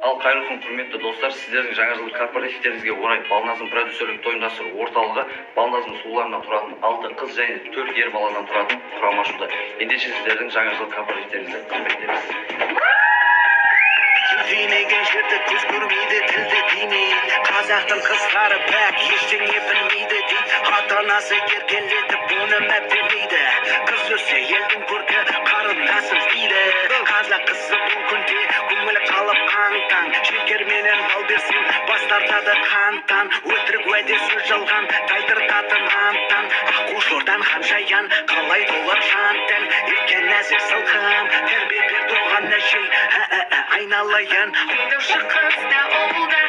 Ал қайырлы күн құрметті достар, сіздердің жаңа жылдық корпоративтеріңізге орай Балназым продюсерлік тойымдастыру орталығы Балназым сұлуларынан тұратын 6 қыз және 4 ер баладан тұратын құрам ашуда. Ендеше сіздердің жаңа жылдық корпоративтеріңізді құрметтейміз. Тимеген жерді көз көрмейді, тілді тимейді. Қазақтың қыздары пәк ештеңе білмейді дейді. Ата-анасы еркелетіп оны мәпелейді. Қыз өссе елдің көркі қарындасым дейді. Қазақ қызы бұл күнде көңілі қалып аң-таң. Шекерменен бал берсең бас тартады қантан. Өтірік уәде сөз жалған тайдыртатын антан. Аққу шордан ханшаян қалай толар жан-тән. Еркен нәзік сылқым тәрбие берді оған әжей айналайын. Тыңдаушы қыз да ауылда